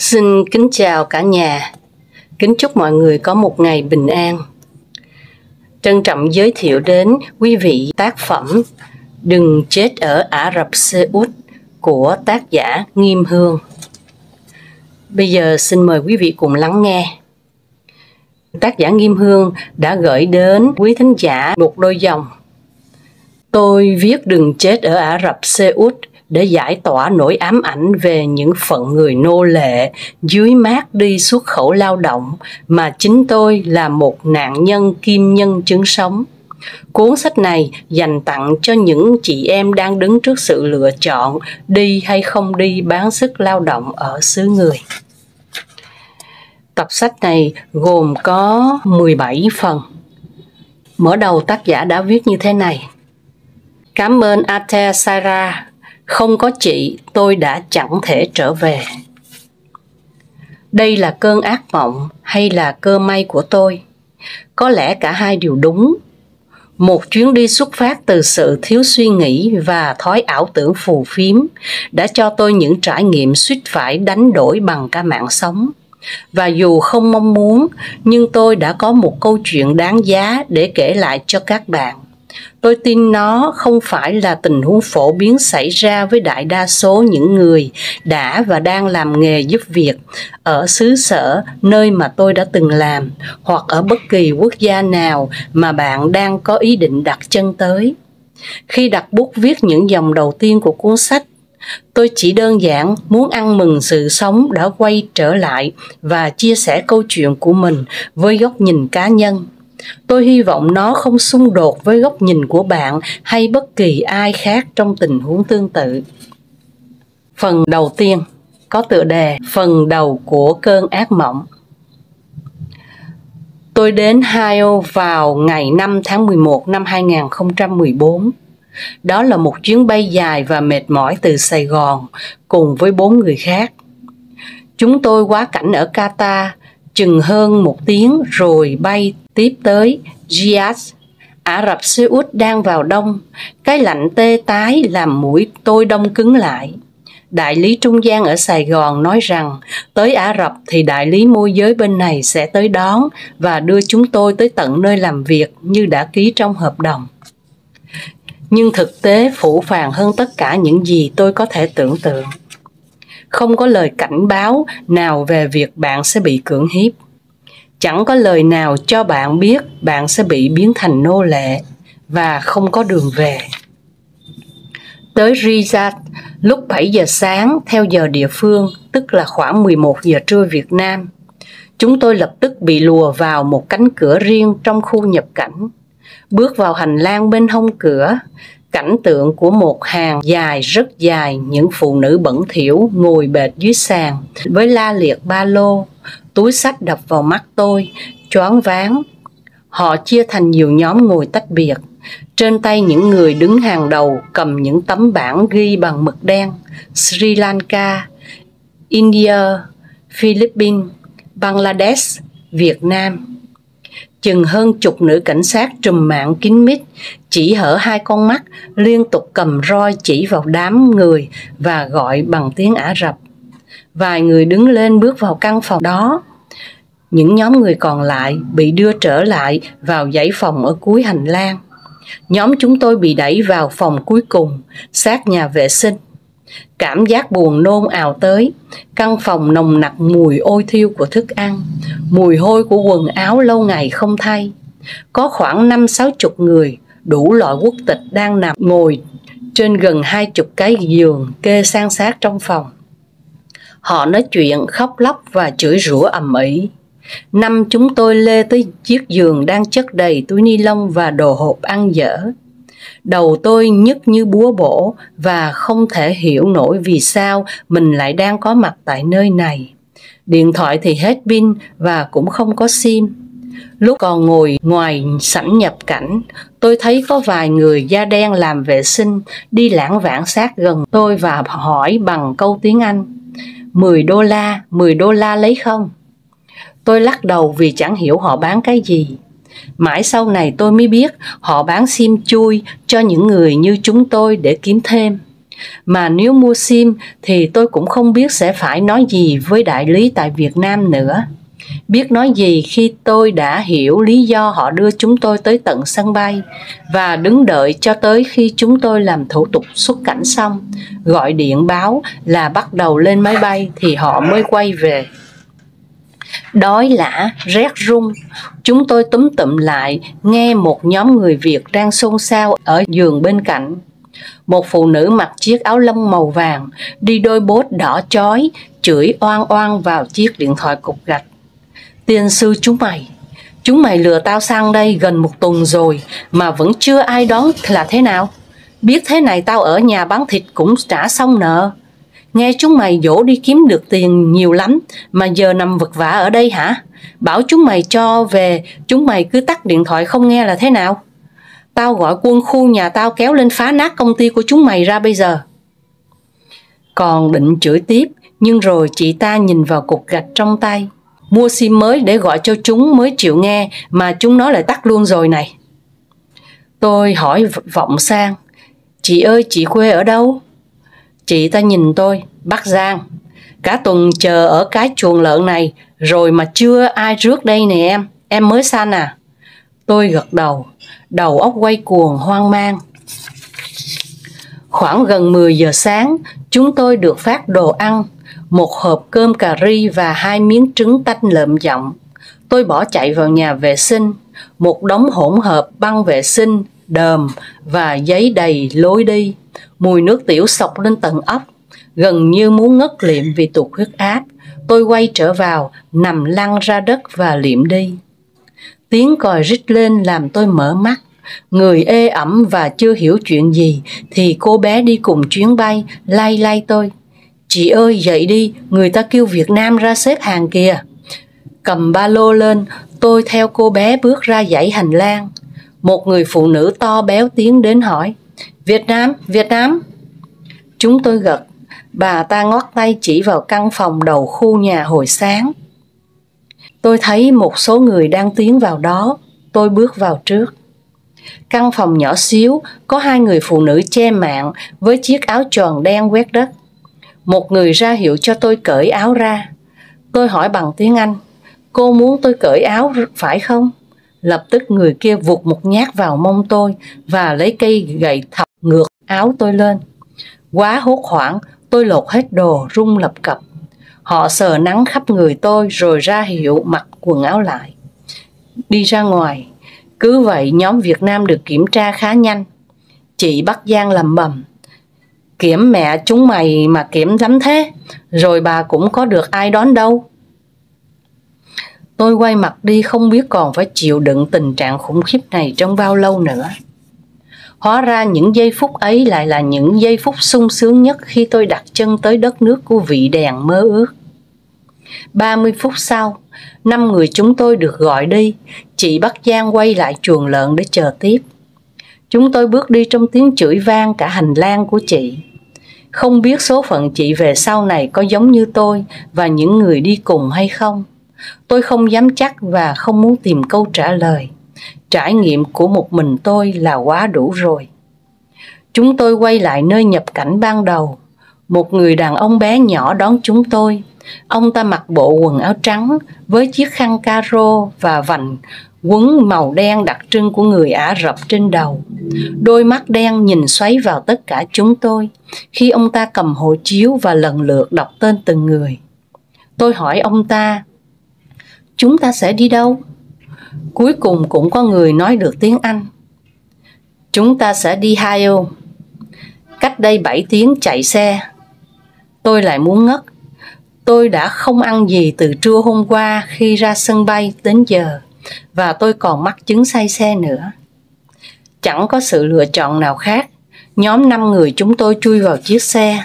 Xin kính chào cả nhà, kính chúc mọi người có một ngày bình an. Trân trọng giới thiệu đến quý vị tác phẩm Đừng chết ở Ả Rập Xê Út của tác giả Nghiêm Hương. Bây giờ xin mời quý vị cùng lắng nghe. Tác giả Nghiêm Hương đã gửi đến quý thính giả một đôi dòng. Tôi viết đừng chết ở Ả Rập Xê Út để giải tỏa nỗi ám ảnh về những phận người nô lệ dưới mác đi xuất khẩu lao động mà chính tôi là một nạn nhân kim nhân chứng sống. Cuốn sách này dành tặng cho những chị em đang đứng trước sự lựa chọn đi hay không đi bán sức lao động ở xứ người. Tập sách này gồm có 17 phần. Mở đầu tác giả đã viết như thế này: Cảm ơn Ate Sarah, không có chị tôi đã chẳng thể trở về. Đây là cơn ác mộng hay là cơ may của tôi? Có lẽ cả hai đều đúng. Một chuyến đi xuất phát từ sự thiếu suy nghĩ và thói ảo tưởng phù phiếm đã cho tôi những trải nghiệm suýt phải đánh đổi bằng cả mạng sống. Và dù không mong muốn, nhưng tôi đã có một câu chuyện đáng giá để kể lại cho các bạn. Tôi tin nó không phải là tình huống phổ biến xảy ra với đại đa số những người đã và đang làm nghề giúp việc ở xứ sở nơi mà tôi đã từng làm, hoặc ở bất kỳ quốc gia nào mà bạn đang có ý định đặt chân tới. Khi đặt bút viết những dòng đầu tiên của cuốn sách, tôi chỉ đơn giản muốn ăn mừng sự sống đã quay trở lại và chia sẻ câu chuyện của mình với góc nhìn cá nhân. Tôi hy vọng nó không xung đột với góc nhìn của bạn hay bất kỳ ai khác trong tình huống tương tự. Phần đầu tiên có tựa đề Phần đầu của cơn ác mộng. Tôi đến Ohio vào ngày 5 tháng 11 năm 2014. Đó là một chuyến bay dài và mệt mỏi từ Sài Gòn cùng với 4 người khác. Chúng tôi quá cảnh ở Qatar chừng hơn 1 tiếng rồi bay tiếp tới Riyadh. Ả Rập Xê Út đang vào đông, cái lạnh tê tái làm mũi tôi đông cứng lại. Đại lý trung gian ở Sài Gòn nói rằng tới Ả Rập thì đại lý môi giới bên này sẽ tới đón và đưa chúng tôi tới tận nơi làm việc như đã ký trong hợp đồng. Nhưng thực tế phũ phàng hơn tất cả những gì tôi có thể tưởng tượng. Không có lời cảnh báo nào về việc bạn sẽ bị cưỡng hiếp. Chẳng có lời nào cho bạn biết bạn sẽ bị biến thành nô lệ và không có đường về. Tới Riyadh lúc 7 giờ sáng theo giờ địa phương, tức là khoảng 11 giờ trưa Việt Nam. Chúng tôi lập tức bị lùa vào một cánh cửa riêng trong khu nhập cảnh. Bước vào hành lang bên hông cửa, cảnh tượng của một hàng dài rất dài những phụ nữ bẩn thỉu ngồi bệt dưới sàn với la liệt ba lô, túi xách đập vào mắt tôi, choáng váng. Họ chia thành nhiều nhóm ngồi tách biệt. Trên tay những người đứng hàng đầu cầm những tấm bảng ghi bằng mực đen: Sri Lanka, India, Philippines, Bangladesh, Việt Nam. Chừng hơn chục nữ cảnh sát trùm mạng kín mít, chỉ hở 2 con mắt, liên tục cầm roi chỉ vào đám người và gọi bằng tiếng Ả Rập. Vài người đứng lên bước vào căn phòng đó. Những nhóm người còn lại bị đưa trở lại vào dãy phòng ở cuối hành lang. Nhóm chúng tôi bị đẩy vào phòng cuối cùng, sát nhà vệ sinh. Cảm giác buồn nôn ào tới. Căn phòng nồng nặc mùi ôi thiêu của thức ăn, mùi hôi của quần áo lâu ngày không thay. Có khoảng 50-60 người, đủ loại quốc tịch đang nằm ngồi trên gần 20 cái giường kê san sát trong phòng. Họ nói chuyện, khóc lóc và chửi rủa ầm ĩ. 5 chúng tôi lê tới chiếc giường đang chất đầy túi ni lông và đồ hộp ăn dở. Đầu tôi nhức như búa bổ và không thể hiểu nổi vì sao mình lại đang có mặt tại nơi này. Điện thoại thì hết pin và cũng không có sim. Lúc còn ngồi ngoài sảnh nhập cảnh, tôi thấy có vài người da đen làm vệ sinh đi lảng vảng sát gần tôi và hỏi bằng câu tiếng Anh: $10 lấy không? Tôi lắc đầu vì chẳng hiểu họ bán cái gì. Mãi sau này tôi mới biết họ bán sim chui cho những người như chúng tôi để kiếm thêm. Mà nếu mua sim thì tôi cũng không biết sẽ phải nói gì với đại lý tại Việt Nam nữa. Biết nói gì khi tôi đã hiểu lý do họ đưa chúng tôi tới tận sân bay và đứng đợi cho tới khi chúng tôi làm thủ tục xuất cảnh xong, gọi điện báo là bắt đầu lên máy bay thì họ mới quay về. Đói lả, rét run, chúng tôi túm tụm lại nghe một nhóm người Việt đang xôn xao ở giường bên cạnh. Một phụ nữ mặc chiếc áo lông màu vàng, đi đôi bốt đỏ chói, chửi oan oan vào chiếc điện thoại cục gạch. Tiên sư chúng mày lừa tao sang đây gần 1 tuần rồi mà vẫn chưa ai đón là thế nào? Biết thế này tao ở nhà bán thịt cũng trả xong nợ. Nghe chúng mày dỗ đi kiếm được tiền nhiều lắm mà giờ nằm vật vã ở đây hả? Bảo chúng mày cho về, chúng mày cứ tắt điện thoại không nghe là thế nào? Tao gọi quân khu nhà tao kéo lên phá nát công ty của chúng mày ra bây giờ. Còn định chửi tiếp, nhưng rồi chị ta nhìn vào cục gạch trong tay. Mua sim mới để gọi cho chúng mới chịu nghe mà chúng nó lại tắt luôn rồi này. Tôi hỏi vọng sang, chị ơi chị quê ở đâu? Chị ta nhìn tôi, Bắc Giang. Cả tuần chờ ở cái chuồng lợn này rồi mà chưa ai rước đây nè em mới sanh à? Tôi gật đầu, đầu óc quay cuồng hoang mang. Khoảng gần 10 giờ sáng, chúng tôi được phát đồ ăn, một hộp cơm cà ri và 2 miếng trứng tanh lợm giọng. Tôi bỏ chạy vào nhà vệ sinh, một đống hỗn hợp băng vệ sinh, đờm và giấy đầy lối đi. Mùi nước tiểu xộc lên tận óc, gần như muốn ngất liệm vì tụt huyết áp. Tôi quay trở vào, nằm lăn ra đất và liệm đi. Tiếng còi rít lên làm tôi mở mắt. Người ê ẩm và chưa hiểu chuyện gì thì cô bé đi cùng chuyến bay lay lay tôi. Chị ơi dậy đi, người ta kêu Việt Nam ra xếp hàng kìa. Cầm ba lô lên, tôi theo cô bé bước ra dãy hành lang. Một người phụ nữ to béo tiến đến hỏi, Việt Nam, Việt Nam. Chúng tôi gật, bà ta ngoắc tay chỉ vào căn phòng đầu khu nhà hồi sáng. Tôi thấy một số người đang tiến vào đó, tôi bước vào trước. Căn phòng nhỏ xíu, có 2 người phụ nữ che mạn với chiếc áo choàng đen quét đất. Một người ra hiệu cho tôi cởi áo ra. Tôi hỏi bằng tiếng Anh, cô muốn tôi cởi áo phải không? Lập tức người kia vụt một nhát vào mông tôi và lấy cây gậy thọc ngược áo tôi lên. Quá hốt hoảng, tôi lột hết đồ run lập cập. Họ sờ nắng khắp người tôi rồi ra hiệu mặc quần áo lại. Đi ra ngoài, cứ vậy nhóm Việt Nam được kiểm tra khá nhanh. Chị Bắc Giang lẩm bẩm, kiểm mẹ chúng mày mà kiểm lắm thế, rồi bà cũng có được ai đón đâu. Tôi quay mặt đi không biết còn phải chịu đựng tình trạng khủng khiếp này trong bao lâu nữa. Hóa ra những giây phút ấy lại là những giây phút sung sướng nhất khi tôi đặt chân tới đất nước của vị đèn mơ ước. 30 phút sau, 5 người chúng tôi được gọi đi. Chị Bắc Giang quay lại chuồng lợn để chờ tiếp. Chúng tôi bước đi trong tiếng chửi vang cả hành lang của chị. Không biết số phận chị về sau này có giống như tôi và những người đi cùng hay không. Tôi không dám chắc và không muốn tìm câu trả lời. Trải nghiệm của một mình tôi là quá đủ rồi. Chúng tôi quay lại nơi nhập cảnh ban đầu. Một người đàn ông bé nhỏ đón chúng tôi. Ông ta mặc bộ quần áo trắng với chiếc khăn caro và vành quấn màu đen đặc trưng của người Ả Rập trên đầu. Đôi mắt đen nhìn xoáy vào tất cả chúng tôi khi ông ta cầm hộ chiếu và lần lượt đọc tên từng người. Tôi hỏi ông ta, chúng ta sẽ đi đâu? Cuối cùng cũng có người nói được tiếng Anh. Chúng ta sẽ đi Ohio. Cách đây 7 tiếng chạy xe. Tôi lại muốn ngất. Tôi đã không ăn gì từ trưa hôm qua khi ra sân bay đến giờ, và tôi còn mắc chứng say xe nữa. Chẳng có sự lựa chọn nào khác. Nhóm 5 người chúng tôi chui vào chiếc xe.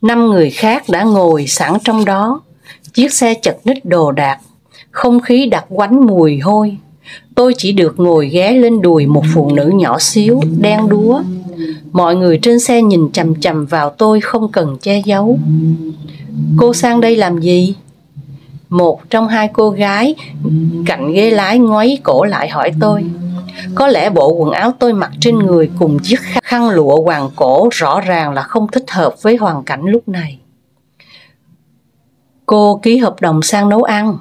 5 người khác đã ngồi sẵn trong đó. Chiếc xe chật ních đồ đạc. Không khí đặc quánh mùi hôi. Tôi chỉ được ngồi ghé lên đùi một phụ nữ nhỏ xíu, đen đúa. Mọi người trên xe nhìn chằm chằm vào tôi không cần che giấu. Cô sang đây làm gì? Một trong 2 cô gái cạnh ghế lái ngoáy cổ lại hỏi tôi. Có lẽ bộ quần áo tôi mặc trên người cùng chiếc khăn lụa hoàng cổ rõ ràng là không thích hợp với hoàn cảnh lúc này. Cô ký hợp đồng sang nấu ăn.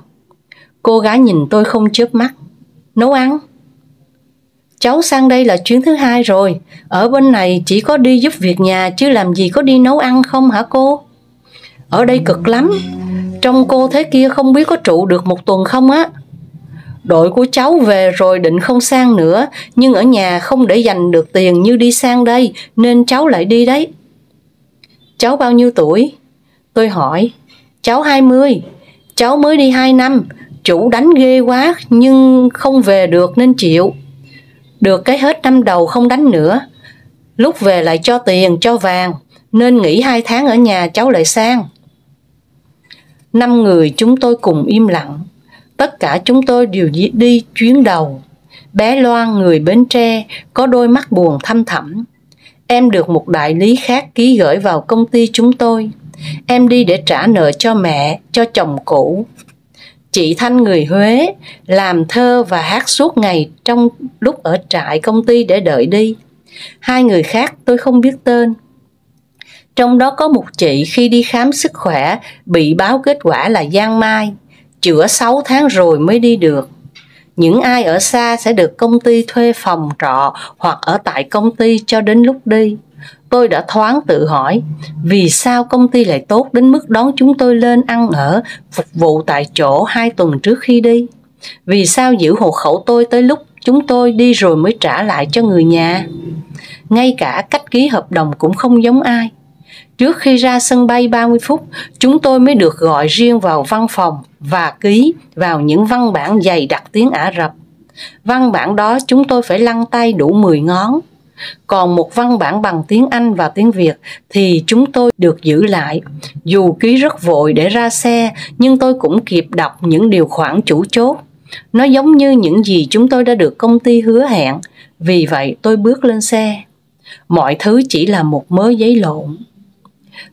Cô gái nhìn tôi không chớp mắt. Nấu ăn? Cháu sang đây là chuyến thứ 2 rồi. Ở bên này chỉ có đi giúp việc nhà chứ làm gì có đi nấu ăn không hả cô? Ở đây cực lắm. Trông cô thế kia không biết có trụ được 1 tuần không á. Đội của cháu về rồi định không sang nữa, nhưng ở nhà không để dành được tiền như đi sang đây, nên cháu lại đi đấy. Cháu bao nhiêu tuổi? Tôi hỏi. Cháu 20. Cháu mới đi 2 năm. Chủ đánh ghê quá nhưng không về được nên chịu. Được cái hết năm đầu không đánh nữa. Lúc về lại cho tiền, cho vàng, nên nghỉ 2 tháng ở nhà cháu lại sang. 5 người chúng tôi cùng im lặng. Tất cả chúng tôi đều đi chuyến đầu. Bé Loan người Bến Tre có đôi mắt buồn thăm thẳm. Em được một đại lý khác ký gửi vào công ty chúng tôi. Em đi để trả nợ cho mẹ, cho chồng cũ. Chị Thanh người Huế làm thơ và hát suốt ngày trong lúc ở trại công ty để đợi đi. 2 người khác tôi không biết tên. Trong đó có một chị khi đi khám sức khỏe bị báo kết quả là giang mai, chữa 6 tháng rồi mới đi được. Những ai ở xa sẽ được công ty thuê phòng trọ hoặc ở tại công ty cho đến lúc đi. Tôi đã thoáng tự hỏi, vì sao công ty lại tốt đến mức đón chúng tôi lên ăn ở, phục vụ tại chỗ 2 tuần trước khi đi? Vì sao giữ hộ khẩu tôi tới lúc chúng tôi đi rồi mới trả lại cho người nhà? Ngay cả cách ký hợp đồng cũng không giống ai. Trước khi ra sân bay 30 phút, chúng tôi mới được gọi riêng vào văn phòng và ký vào những văn bản dày đặc tiếng Ả Rập. Văn bản đó chúng tôi phải lăn tay đủ 10 ngón. Còn một văn bản bằng tiếng Anh và tiếng Việt thì chúng tôi được giữ lại. Dù ký rất vội để ra xe, nhưng tôi cũng kịp đọc những điều khoản chủ chốt. Nó giống như những gì chúng tôi đã được công ty hứa hẹn. Vì vậy tôi bước lên xe. Mọi thứ chỉ là một mớ giấy lộn.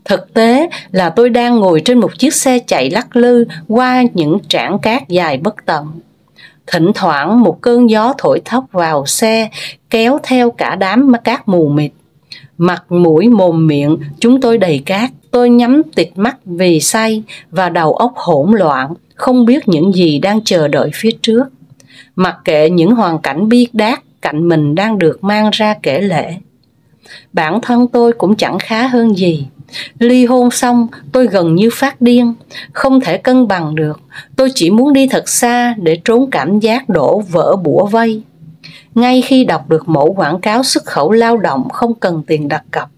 Thực tế là tôi đang ngồi trên một chiếc xe chạy lắc lư qua những trảng cát dài bất tận. Thỉnh thoảng một cơn gió thổi thốc vào xe, kéo theo cả đám cát mù mịt. Mặt mũi mồm miệng chúng tôi đầy cát. Tôi nhắm tịt mắt vì say và đầu óc hỗn loạn, không biết những gì đang chờ đợi phía trước. Mặc kệ những hoàn cảnh bi đát cạnh mình đang được mang ra kể lể. Bản thân tôi cũng chẳng khá hơn gì. Ly hôn xong tôi gần như phát điên, không thể cân bằng được. Tôi chỉ muốn đi thật xa để trốn cảm giác đổ vỡ bủa vây. Ngay khi đọc được mẫu quảng cáo xuất khẩu lao động không cần tiền đặt cọc,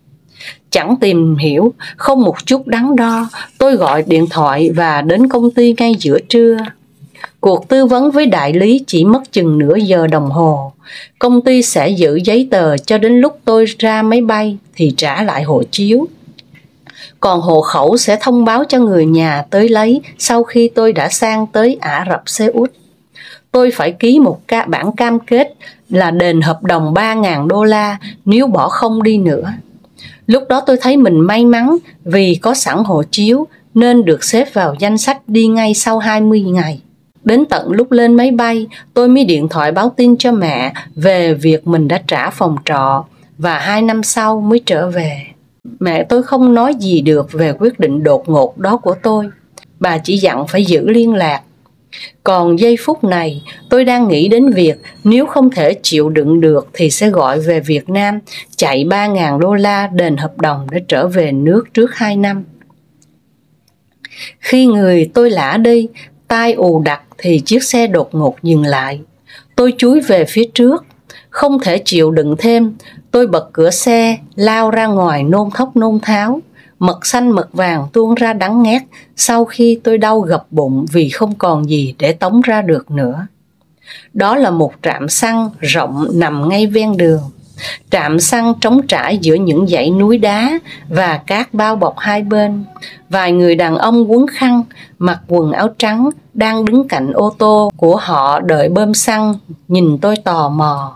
chẳng tìm hiểu, không một chút đắn đo, tôi gọi điện thoại và đến công ty ngay giữa trưa. Cuộc tư vấn với đại lý chỉ mất chừng nửa giờ đồng hồ. Công ty sẽ giữ giấy tờ cho đến lúc tôi ra máy bay thì trả lại hộ chiếu. Còn hộ khẩu sẽ thông báo cho người nhà tới lấy sau khi tôi đã sang tới Ả Rập Xê Út. Tôi phải ký một bản cam kết là đền hợp đồng $3.000 nếu bỏ không đi nữa. Lúc đó tôi thấy mình may mắn vì có sẵn hộ chiếu nên được xếp vào danh sách đi ngay sau 20 ngày. Đến tận lúc lên máy bay, tôi mới điện thoại báo tin cho mẹ về việc mình đã trả phòng trọ và 2 năm sau mới trở về. Mẹ tôi không nói gì được về quyết định đột ngột đó của tôi. Bà chỉ dặn phải giữ liên lạc. Còn giây phút này, tôi đang nghĩ đến việc nếu không thể chịu đựng được thì sẽ gọi về Việt Nam, chạy $3.000 đền hợp đồng để trở về nước trước 2 năm. Khi người tôi lả đi, tai ù đặc thì chiếc xe đột ngột dừng lại. Tôi chúi về phía trước. Không thể chịu đựng thêm, tôi bật cửa xe, lao ra ngoài nôn thốc nôn tháo. Mật xanh mật vàng tuôn ra đắng ngát sau khi tôi đau gập bụng vì không còn gì để tống ra được nữa. Đó là một trạm xăng rộng nằm ngay ven đường. Trạm xăng trống trải giữa những dãy núi đá và cát bao bọc hai bên. Vài người đàn ông quấn khăn, mặc quần áo trắng đang đứng cạnh ô tô của họ đợi bơm xăng nhìn tôi tò mò.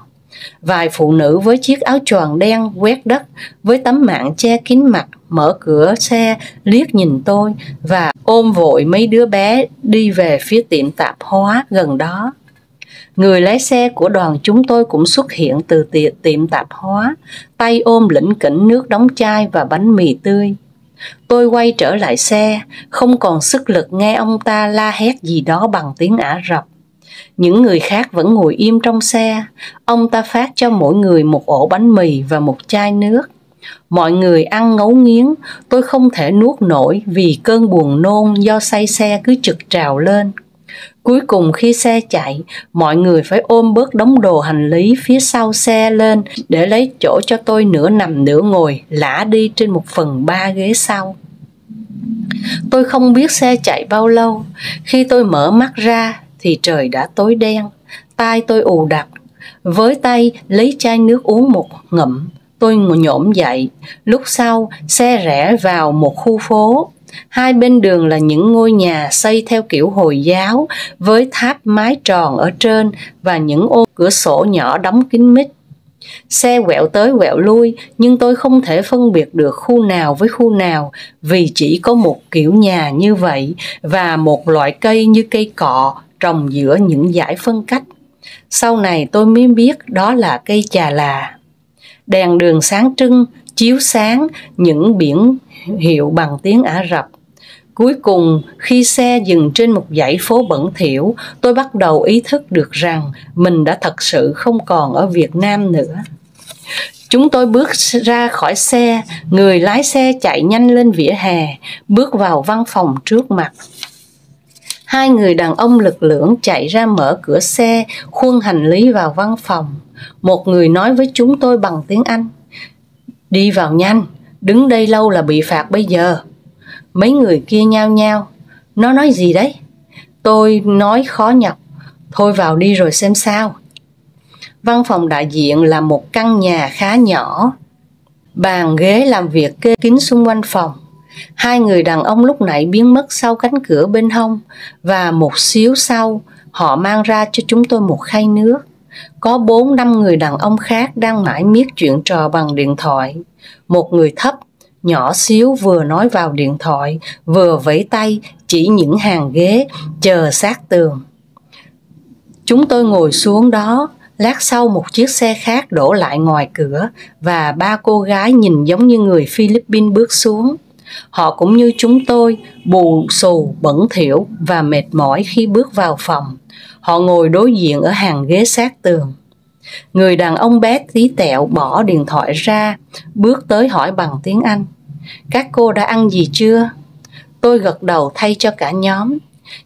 Vài phụ nữ với chiếc áo choàng đen quét đất với tấm mạng che kín mặt mở cửa xe liếc nhìn tôi và ôm vội mấy đứa bé đi về phía tiệm tạp hóa gần đó. Người lái xe của đoàn chúng tôi cũng xuất hiện từ tiệm tạp hóa, tay ôm lỉnh kỉnh nước đóng chai và bánh mì tươi. Tôi quay trở lại xe, không còn sức lực nghe ông ta la hét gì đó bằng tiếng Ả Rập. Những người khác vẫn ngồi im trong xe. Ông ta phát cho mỗi người một ổ bánh mì và một chai nước. Mọi người ăn ngấu nghiến, tôi không thể nuốt nổi vì cơn buồn nôn do say xe cứ trực trào lên. Cuối cùng khi xe chạy, mọi người phải ôm bớt đống đồ hành lý phía sau xe lên để lấy chỗ cho tôi nửa nằm nửa ngồi lả đi trên 1/3 ghế sau. Tôi không biết xe chạy bao lâu. Khi tôi mở mắt ra thì trời đã tối đen, tai tôi ù đặc. Với tay lấy chai nước uống một ngụm, tôi nhổm dậy. Lúc sau, xe rẽ vào một khu phố. Hai bên đường là những ngôi nhà xây theo kiểu Hồi giáo với tháp mái tròn ở trên và những ô cửa sổ nhỏ đóng kín mít. Xe quẹo tới quẹo lui nhưng tôi không thể phân biệt được khu nào với khu nào vì chỉ có một kiểu nhà như vậy và một loại cây như cây cọ trồng giữa những dải phân cách. Sau này tôi mới biết đó là cây chà là. Đèn đường sáng trưng, chiếu sáng những biển hiệu bằng tiếng Ả Rập. Cuối cùng, khi xe dừng trên một dãy phố bẩn thỉu, tôi bắt đầu ý thức được rằng mình đã thật sự không còn ở Việt Nam nữa. Chúng tôi bước ra khỏi xe, người lái xe chạy nhanh lên vỉa hè, bước vào văn phòng trước mặt. Hai người đàn ông lực lưỡng chạy ra mở cửa xe, khuân hành lý vào văn phòng. Một người nói với chúng tôi bằng tiếng Anh: "Đi vào nhanh, đứng đây lâu là bị phạt bây giờ." Mấy người kia nhao nhao: "Nó nói gì đấy?" Tôi nói khó nhọc: "Thôi vào đi rồi xem sao." Văn phòng đại diện là một căn nhà khá nhỏ. Bàn ghế làm việc kê kín xung quanh phòng. Hai người đàn ông lúc nãy biến mất sau cánh cửa bên hông và một xíu sau họ mang ra cho chúng tôi một khay nước. Có 4-5 người đàn ông khác đang mải miết chuyện trò bằng điện thoại. Một người thấp, nhỏ xíu vừa nói vào điện thoại, vừa vẫy tay chỉ những hàng ghế chờ sát tường. Chúng tôi ngồi xuống đó. Lát sau một chiếc xe khác đổ lại ngoài cửa và 3 cô gái nhìn giống như người Philippines bước xuống. Họ cũng như chúng tôi, bù xù, bẩn thỉu và mệt mỏi khi bước vào phòng. Họ ngồi đối diện ở hàng ghế sát tường. Người đàn ông bé tí tẹo bỏ điện thoại ra, bước tới hỏi bằng tiếng Anh: "Các cô đã ăn gì chưa?" Tôi gật đầu thay cho cả nhóm.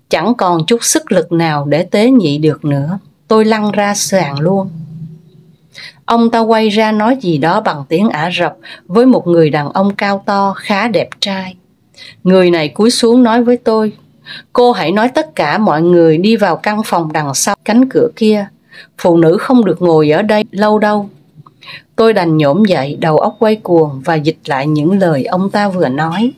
Chẳng còn chút sức lực nào để tế nhị được nữa. Tôi lăn ra sàn luôn. Ông ta quay ra nói gì đó bằng tiếng Ả Rập với một người đàn ông cao to khá đẹp trai. Người này cúi xuống nói với tôi: "Cô hãy nói tất cả mọi người đi vào căn phòng đằng sau cánh cửa kia. Phụ nữ không được ngồi ở đây lâu đâu." Tôi đành nhổm dậy, đầu óc quay cuồng và dịch lại những lời ông ta vừa nói.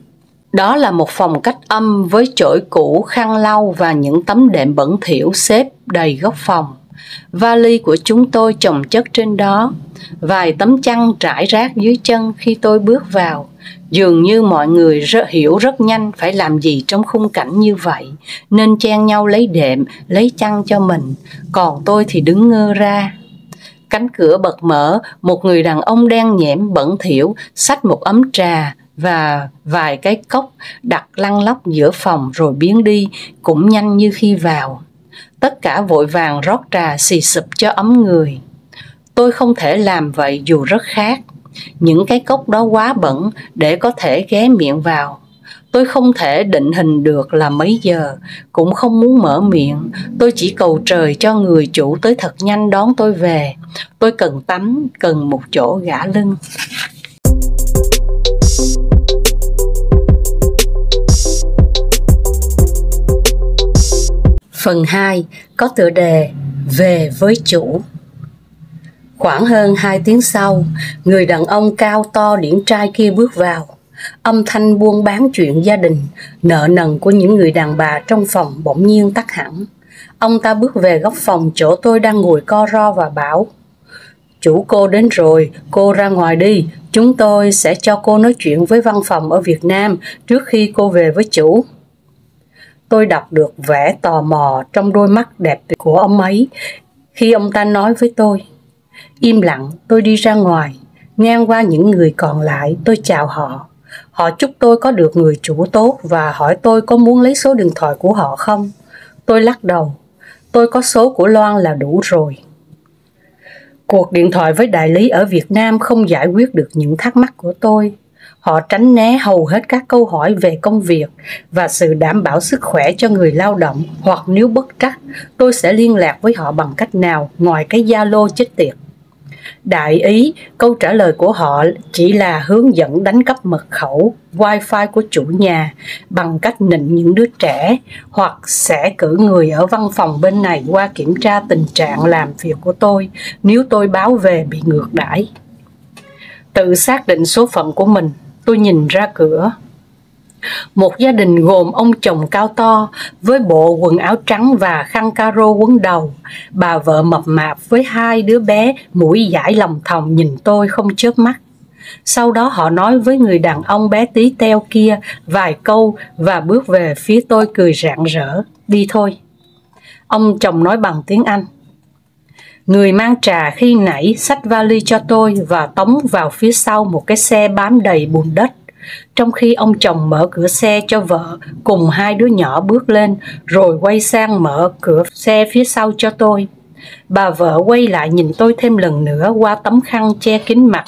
Đó là một phòng cách âm với chổi cũ, khăn lau và những tấm đệm bẩn thỉu xếp đầy góc phòng. Vali của chúng tôi chồng chất trên đó. Vài tấm chăn trải rác dưới chân khi tôi bước vào. Dường như mọi người hiểu rất nhanh phải làm gì trong khung cảnh như vậy, nên chen nhau lấy đệm, lấy chăn cho mình. Còn tôi thì đứng ngơ ra. Cánh cửa bật mở, một người đàn ông đen nhẽm bẩn thỉu xách một ấm trà và vài cái cốc đặt lăn lóc giữa phòng rồi biến đi cũng nhanh như khi vào. Tất cả vội vàng rót trà xì xụp cho ấm người. Tôi không thể làm vậy dù rất khát. Những cái cốc đó quá bẩn để có thể ghé miệng vào. Tôi không thể định hình được là mấy giờ, cũng không muốn mở miệng. Tôi chỉ cầu trời cho người chủ tới thật nhanh đón tôi về. Tôi cần tắm, cần một chỗ gã lưng. Phần 2 có tựa đề Về với chủ. Khoảng hơn 2 tiếng sau, người đàn ông cao to điển trai kia bước vào. Âm thanh buôn bán chuyện gia đình, nợ nần của những người đàn bà trong phòng bỗng nhiên tắt hẳn. Ông ta bước về góc phòng chỗ tôi đang ngồi co ro và bảo: "Chủ cô đến rồi, cô ra ngoài đi, chúng tôi sẽ cho cô nói chuyện với văn phòng ở Việt Nam trước khi cô về với chủ." Tôi đọc được vẻ tò mò trong đôi mắt đẹp của ông ấy Khi ông ta nói với tôi, im lặng, tôi đi ra ngoài, ngang qua những người còn lại, tôi chào họ. Họ chúc tôi có được người chủ tốt và hỏi tôi có muốn lấy số điện thoại của họ không. Tôi lắc đầu, tôi có số của Loan là đủ rồi. Cuộc điện thoại với đại lý ở Việt Nam không giải quyết được những thắc mắc của tôi. Họ tránh né hầu hết các câu hỏi về công việc và sự đảm bảo sức khỏe cho người lao động, hoặc nếu bất trắc, tôi sẽ liên lạc với họ bằng cách nào ngoài cái Zalo chết tiệt. Đại ý, câu trả lời của họ chỉ là hướng dẫn đánh cắp mật khẩu, wifi của chủ nhà bằng cách nịnh những đứa trẻ, hoặc sẽ cử người ở văn phòng bên này qua kiểm tra tình trạng làm việc của tôi nếu tôi báo về bị ngược đãi. Tự xác định số phận của mình, tôi nhìn ra cửa. Một gia đình gồm ông chồng cao to với bộ quần áo trắng và khăn caro quấn đầu, bà vợ mập mạp với hai đứa bé mũi dãi lòng thòng nhìn tôi không chớp mắt. Sau đó họ nói với người đàn ông bé tí teo kia vài câu và bước về phía tôi cười rạng rỡ. Đi thôi. Ông chồng nói bằng tiếng Anh. Người mang trà khi nãy xách vali cho tôi và tống vào phía sau một cái xe bám đầy bùn đất, trong khi ông chồng mở cửa xe cho vợ cùng hai đứa nhỏ bước lên, rồi quay sang mở cửa xe phía sau cho tôi. Bà vợ quay lại nhìn tôi thêm lần nữa qua tấm khăn che kín mặt,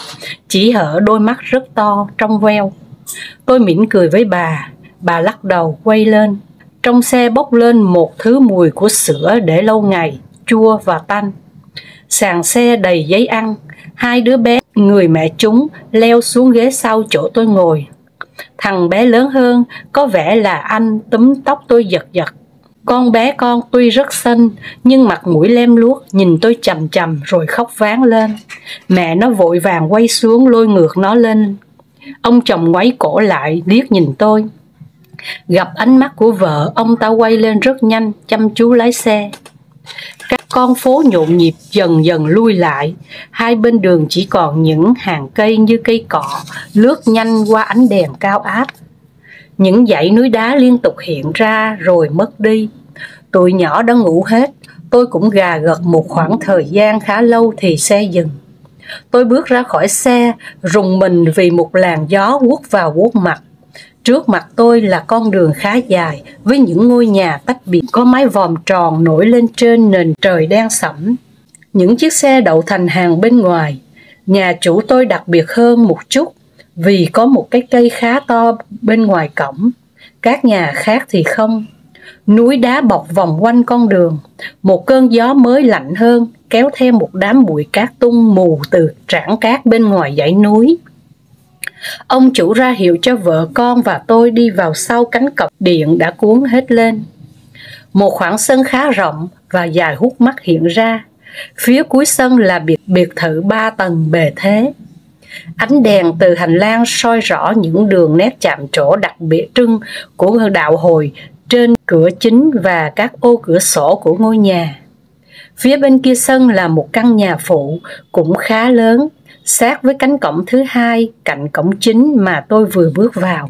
chỉ hở đôi mắt rất to, trong veo. Tôi mỉm cười với bà lắc đầu quay lên. Trong xe bốc lên một thứ mùi của sữa để lâu ngày, chua và tanh. Sàn xe đầy giấy ăn, hai đứa bé người mẹ chúng leo xuống ghế sau chỗ tôi ngồi. Thằng bé lớn hơn, có vẻ là anh, túm tóc tôi giật giật. Con bé con tuy rất xinh, nhưng mặt mũi lem luốc, nhìn tôi chằm chằm rồi khóc váng lên. Mẹ nó vội vàng quay xuống lôi ngược nó lên. Ông chồng ngoáy cổ lại, liếc nhìn tôi. Gặp ánh mắt của vợ, ông ta quay lên rất nhanh, chăm chú lái xe. Các con phố nhộn nhịp dần dần lui lại, hai bên đường chỉ còn những hàng cây như cây cọ lướt nhanh qua ánh đèn cao áp. Những dãy núi đá liên tục hiện ra rồi mất đi. Tụi nhỏ đã ngủ hết, tôi cũng gà gật một khoảng thời gian khá lâu thì xe dừng. Tôi bước ra khỏi xe, rùng mình vì một làn gió vuốt vào vuốt mặt. Trước mặt tôi là con đường khá dài với những ngôi nhà tách biệt có mái vòm tròn nổi lên trên nền trời đen sẫm. Những chiếc xe đậu thành hàng bên ngoài. Nhà chủ tôi đặc biệt hơn một chút vì có một cái cây khá to bên ngoài cổng. Các nhà khác thì không. Núi đá bọc vòng quanh con đường. Một cơn gió mới lạnh hơn kéo theo một đám bụi cát tung mù từ trảng cát bên ngoài dãy núi. Ông chủ ra hiệu cho vợ con và tôi đi vào sau cánh cọc điện đã cuốn hết lên. Một khoảng sân khá rộng và dài hút mắt hiện ra. Phía cuối sân là biệt thự 3 tầng bề thế. Ánh đèn từ hành lang soi rõ những đường nét chạm trổ đặc biệt trưng của đạo hồi trên cửa chính và các ô cửa sổ của ngôi nhà. Phía bên kia sân là một căn nhà phụ cũng khá lớn, sát với cánh cổng thứ hai cạnh cổng chính mà tôi vừa bước vào.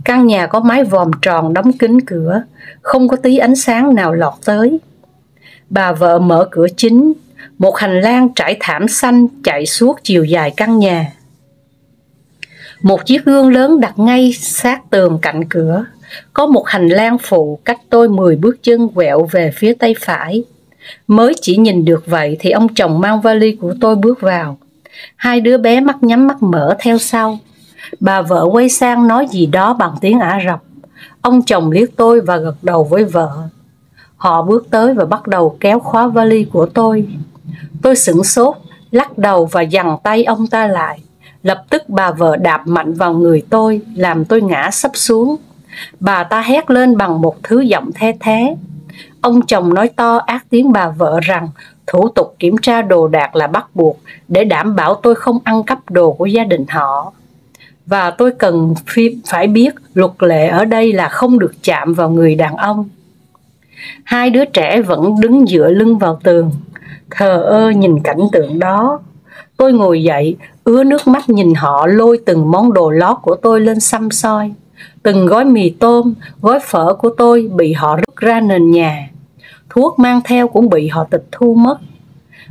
Căn nhà có mái vòm tròn đóng kín cửa, không có tí ánh sáng nào lọt tới. Bà vợ mở cửa chính, một hành lang trải thảm xanh chạy suốt chiều dài căn nhà. Một chiếc gương lớn đặt ngay sát tường cạnh cửa. Có một hành lang phụ cách tôi 10 bước chân quẹo về phía tay phải. Mới chỉ nhìn được vậy thì ông chồng mang vali của tôi bước vào. Hai đứa bé mắt nhắm mắt mở theo sau. Bà vợ quay sang nói gì đó bằng tiếng Ả Rập. Ông chồng liếc tôi và gật đầu với vợ. Họ bước tới và bắt đầu kéo khóa vali của tôi. Tôi sửng sốt, lắc đầu và giằng tay ông ta lại. Lập tức bà vợ đạp mạnh vào người tôi, làm tôi ngã sấp xuống. Bà ta hét lên bằng một thứ giọng the thé. Ông chồng nói to ác tiếng bà vợ rằng thủ tục kiểm tra đồ đạc là bắt buộc để đảm bảo tôi không ăn cắp đồ của gia đình họ. Và tôi cần phải biết luật lệ ở đây là không được chạm vào người đàn ông. Hai đứa trẻ vẫn đứng dựa lưng vào tường, thờ ơ nhìn cảnh tượng đó. Tôi ngồi dậy, ứa nước mắt nhìn họ lôi từng món đồ lót của tôi lên xăm soi. Từng gói mì tôm, gói phở của tôi bị họ rút ra nền nhà. Thuốc mang theo cũng bị họ tịch thu mất.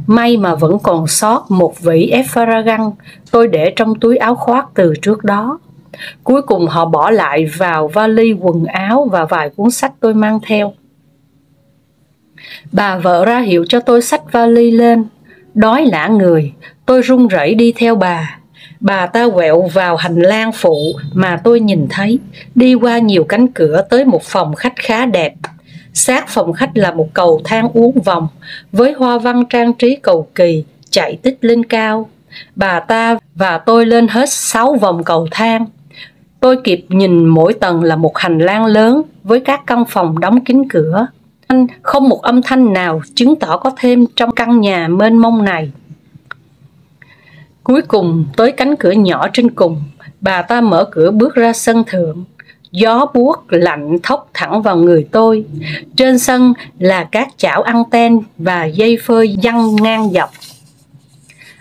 May mà vẫn còn sót một vỉ asparagus tôi để trong túi áo khoác từ trước đó. Cuối cùng họ bỏ lại vào vali quần áo và vài cuốn sách tôi mang theo. Bà vợ ra hiệu cho tôi xách vali lên. Đói lả người, tôi run rẩy đi theo bà. Bà ta quẹo vào hành lang phụ mà tôi nhìn thấy, đi qua nhiều cánh cửa tới một phòng khách khá đẹp. Sát phòng khách là một cầu thang uốn vòng với hoa văn trang trí cầu kỳ chạy tích lên cao. Bà ta và tôi lên hết 6 vòng cầu thang. Tôi kịp nhìn mỗi tầng là một hành lang lớn với các căn phòng đóng kín cửa. Không một âm thanh nào chứng tỏ có thêm trong căn nhà mênh mông này. Cuối cùng tới cánh cửa nhỏ trên cùng, bà ta mở cửa bước ra sân thượng. Gió buốt lạnh thốc thẳng vào người tôi. Trên sân là các chảo anten và dây phơi giăng ngang dọc.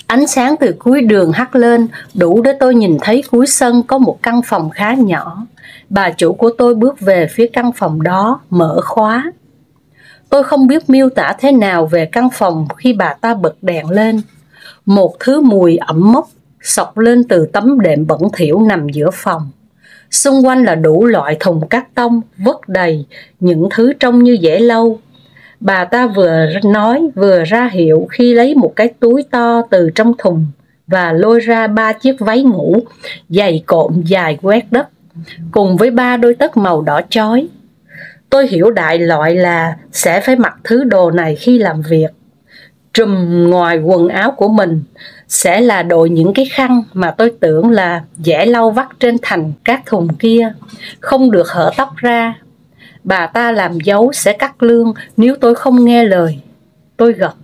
Ánh sáng từ cuối đường hắt lên đủ để tôi nhìn thấy cuối sân có một căn phòng khá nhỏ. Bà chủ của tôi bước về phía căn phòng đó, mở khóa. Tôi không biết miêu tả thế nào về căn phòng khi bà ta bật đèn lên. Một thứ mùi ẩm mốc xộc lên từ tấm đệm bẩn thỉu nằm giữa phòng. Xung quanh là đủ loại thùng cát tông vất đầy những thứ trông như dễ lâu. Bà ta vừa nói vừa ra hiệu khi lấy một cái túi to từ trong thùng và lôi ra 3 chiếc váy ngủ giày cộm dài quét đất cùng với 3 đôi tất màu đỏ chói. Tôi hiểu đại loại là sẽ phải mặc thứ đồ này khi làm việc. Trùm ngoài quần áo của mình sẽ là đội những cái khăn mà tôi tưởng là dẻ lau vắt trên thành các thùng kia, không được hở tóc ra. Bà ta làm dấu sẽ cắt lương nếu tôi không nghe lời. Tôi gật.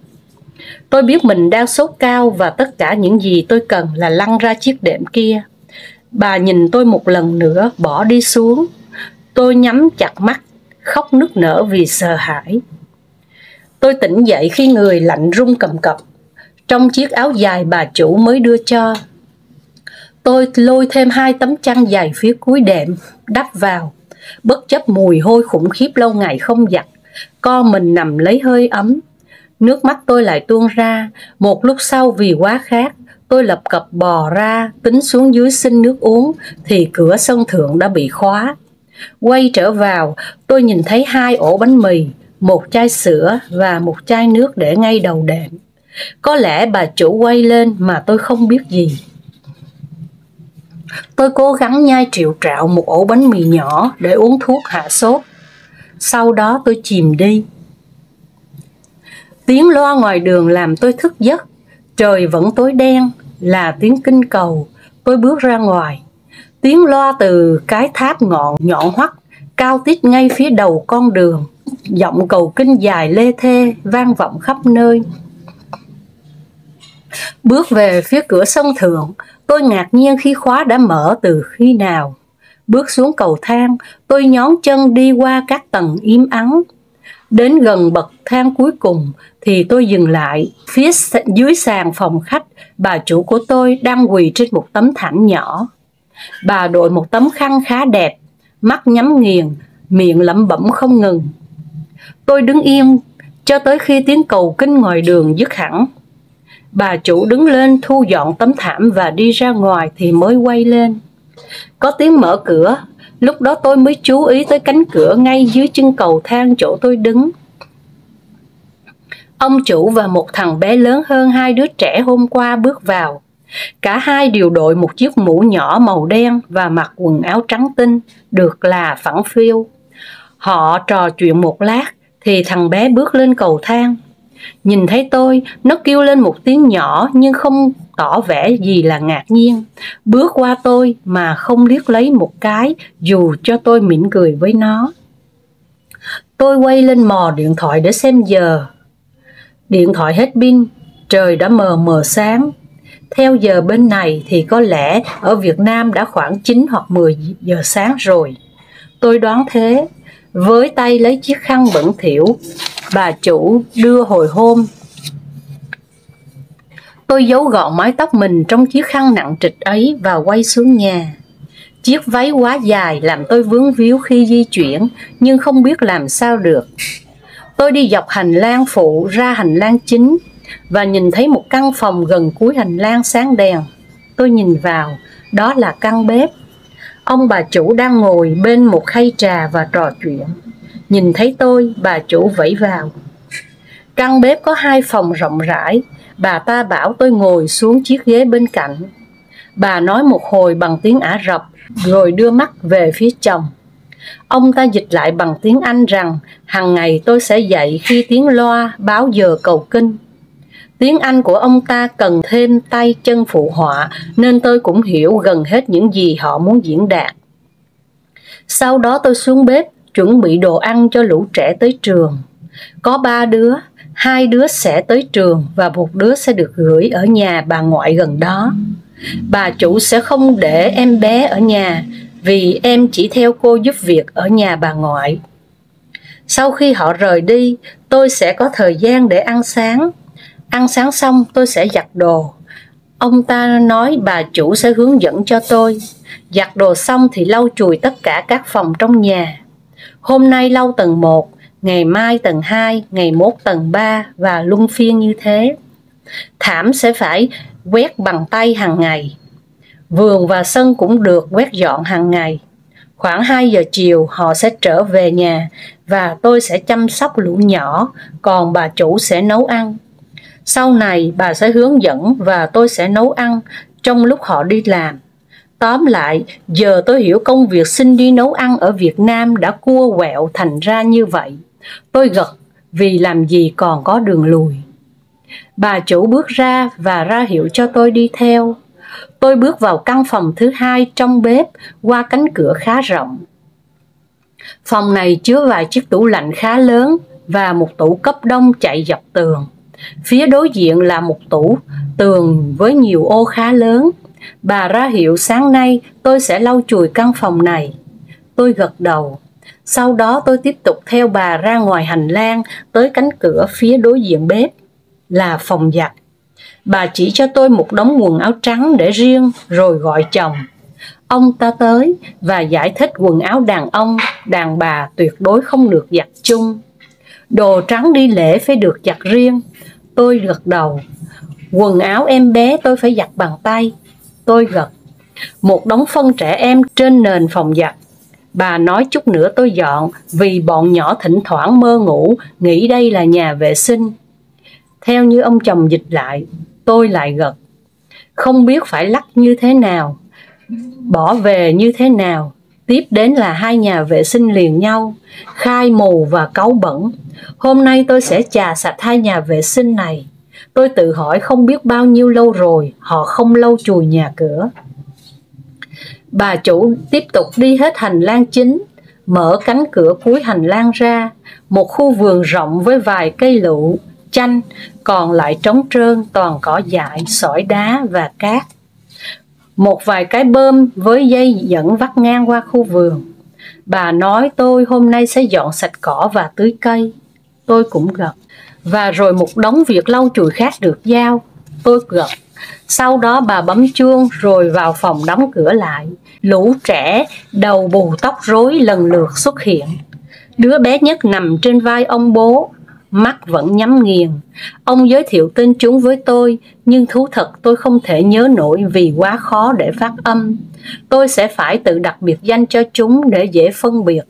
Tôi biết mình đang sốt cao và tất cả những gì tôi cần là lăn ra chiếc đệm kia. Bà nhìn tôi một lần nữa bỏ đi xuống. Tôi nhắm chặt mắt, khóc nức nở vì sợ hãi. Tôi tỉnh dậy khi người lạnh run cầm cập trong chiếc áo dài bà chủ mới đưa cho. Tôi lôi thêm 2 tấm chăn dày phía cuối đệm đắp vào, bất chấp mùi hôi khủng khiếp lâu ngày không giặt, co mình nằm lấy hơi ấm. Nước mắt tôi lại tuôn ra. Một lúc sau vì quá khát, tôi lập cập bò ra tính xuống dưới xin nước uống thì cửa sân thượng đã bị khóa. Quay trở vào, tôi nhìn thấy 2 ổ bánh mì, một chai sữa và một chai nước để ngay đầu đệm. Có lẽ bà chủ quay lên mà tôi không biết gì. Tôi cố gắng nhai triệu trạo một ổ bánh mì nhỏ để uống thuốc hạ sốt. Sau đó tôi chìm đi. Tiếng loa ngoài đường làm tôi thức giấc. Trời vẫn tối đen, là tiếng kinh cầu. Tôi bước ra ngoài. Tiếng loa từ cái tháp ngọn nhọn hoắt cao tít ngay phía đầu con đường. Giọng cầu kinh dài lê thê vang vọng khắp nơi. Bước về phía cửa sân thượng, tôi ngạc nhiên khi khóa đã mở từ khi nào. Bước xuống cầu thang, tôi nhón chân đi qua các tầng im ắng. Đến gần bậc thang cuối cùng thì tôi dừng lại. Phía dưới sàn phòng khách, bà chủ của tôi đang quỳ trên một tấm thảm nhỏ. Bà đội một tấm khăn khá đẹp, mắt nhắm nghiền, miệng lẩm bẩm không ngừng. Tôi đứng yên cho tới khi tiếng cầu kinh ngoài đường dứt hẳn. Bà chủ đứng lên thu dọn tấm thảm và đi ra ngoài thì mới quay lên. Có tiếng mở cửa, lúc đó tôi mới chú ý tới cánh cửa ngay dưới chân cầu thang chỗ tôi đứng. Ông chủ và một thằng bé lớn hơn 2 đứa trẻ hôm qua bước vào. Cả hai đều đội một chiếc mũ nhỏ màu đen và mặc quần áo trắng tinh, được là phẳng phiu. Họ trò chuyện một lát thì thằng bé bước lên cầu thang. Nhìn thấy tôi, nó kêu lên một tiếng nhỏ nhưng không tỏ vẻ gì là ngạc nhiên. Bước qua tôi mà không liếc lấy một cái dù cho tôi mỉm cười với nó. Tôi quay lên mò điện thoại để xem giờ. Điện thoại hết pin, trời đã mờ mờ sáng. Theo giờ bên này thì có lẽ ở Việt Nam đã khoảng 9 hoặc 10 giờ sáng rồi. Tôi đoán thế, với tay lấy chiếc khăn bẩn thỉu bà chủ đưa hồi hôm. Tôi giấu gọn mái tóc mình trong chiếc khăn nặng trịch ấy và quay xuống nhà. Chiếc váy quá dài làm tôi vướng víu khi di chuyển, nhưng không biết làm sao được. Tôi đi dọc hành lang phụ ra hành lang chính. và nhìn thấy một căn phòng gần cuối hành lang sáng đèn. Tôi nhìn vào, đó là căn bếp. Ông bà chủ đang ngồi bên một khay trà và trò chuyện. Nhìn thấy tôi, bà chủ vẫy vào. Căn bếp có 2 phòng rộng rãi. Bà ta bảo tôi ngồi xuống chiếc ghế bên cạnh. Bà nói một hồi bằng tiếng Ả Rập, rồi đưa mắt về phía chồng. Ông ta dịch lại bằng tiếng Anh rằng hàng ngày tôi sẽ dậy khi tiếng loa báo giờ cầu kinh. Tiếng Anh của ông ta cần thêm tay chân phụ họa, nên tôi cũng hiểu gần hết những gì họ muốn diễn đạt. Sau đó tôi xuống bếp chuẩn bị đồ ăn cho lũ trẻ tới trường. Có 3 đứa, 2 đứa sẽ tới trường và 1 đứa sẽ được gửi ở nhà bà ngoại gần đó. Bà chủ sẽ không để em bé ở nhà vì em chỉ theo cô giúp việc ở nhà bà ngoại. Sau khi họ rời đi, tôi sẽ có thời gian để ăn sáng. Ăn sáng xong tôi sẽ giặt đồ. Ông ta nói bà chủ sẽ hướng dẫn cho tôi. Giặt đồ xong thì lau chùi tất cả các phòng trong nhà. Hôm nay lau tầng 1, ngày mai tầng 2, ngày mốt tầng 3 và luân phiên như thế. Thảm sẽ phải quét bằng tay hàng ngày. Vườn và sân cũng được quét dọn hàng ngày. Khoảng 2 giờ chiều họ sẽ trở về nhà và tôi sẽ chăm sóc lũ nhỏ, còn bà chủ sẽ nấu ăn. Sau này bà sẽ hướng dẫn và tôi sẽ nấu ăn trong lúc họ đi làm. Tóm lại, giờ tôi hiểu công việc xin đi nấu ăn ở Việt Nam đã cua quẹo thành ra như vậy. Tôi gật vì làm gì còn có đường lùi. Bà chủ bước ra và ra hiệu cho tôi đi theo. Tôi bước vào căn phòng thứ 2 trong bếp qua cánh cửa khá rộng. Phòng này chứa vài chiếc tủ lạnh khá lớn và một tủ cấp đông chạy dọc tường. Phía đối diện là một tủ tường với nhiều ô khá lớn. Bà ra hiệu sáng nay tôi sẽ lau chùi căn phòng này. Tôi gật đầu. Sau đó tôi tiếp tục theo bà ra ngoài hành lang tới cánh cửa phía đối diện bếp là phòng giặt. Bà chỉ cho tôi một đống quần áo trắng để riêng rồi gọi chồng. Ông ta tới và giải thích quần áo đàn ông, đàn bà tuyệt đối không được giặt chung. Đồ trắng đi lễ phải giặt giặt riêng. Tôi gật đầu. Quần áo em bé tôi phải giặt bằng tay. Tôi gật. Một đống phân trẻ em trên nền phòng giặt. Bà nói chút nữa tôi dọn vì bọn nhỏ thỉnh thoảng mơ ngủ, nghĩ đây là nhà vệ sinh. Theo như ông chồng dịch lại, tôi lại gật. Không biết phải lắc như thế nào, bỏ về như thế nào. Tiếp đến là 2 nhà vệ sinh liền nhau, khai mù và cáu bẩn. Hôm nay tôi sẽ chà sạch 2 nhà vệ sinh này. Tôi tự hỏi không biết bao nhiêu lâu rồi họ không lau chùi nhà cửa. Bà chủ tiếp tục đi hết hành lang chính, mở cánh cửa cuối hành lang ra, một khu vườn rộng với vài cây lựu, chanh, còn lại trống trơn toàn cỏ dại, sỏi đá và cát. Một vài cái bơm với dây dẫn vắt ngang qua khu vườn. Bà nói tôi hôm nay sẽ dọn sạch cỏ và tưới cây. Tôi cũng gật. Và rồi một đống việc lau chùi khác được giao. Tôi gật. Sau đó bà bấm chuông rồi vào phòng đóng cửa lại. Lũ trẻ đầu bù tóc rối lần lượt xuất hiện. Đứa bé nhất nằm trên vai ông bố, mắt vẫn nhắm nghiền. Ông giới thiệu tên chúng với tôi, nhưng thú thật tôi không thể nhớ nổi vì quá khó để phát âm. Tôi sẽ phải tự đặt biệt danh cho chúng để dễ phân biệt.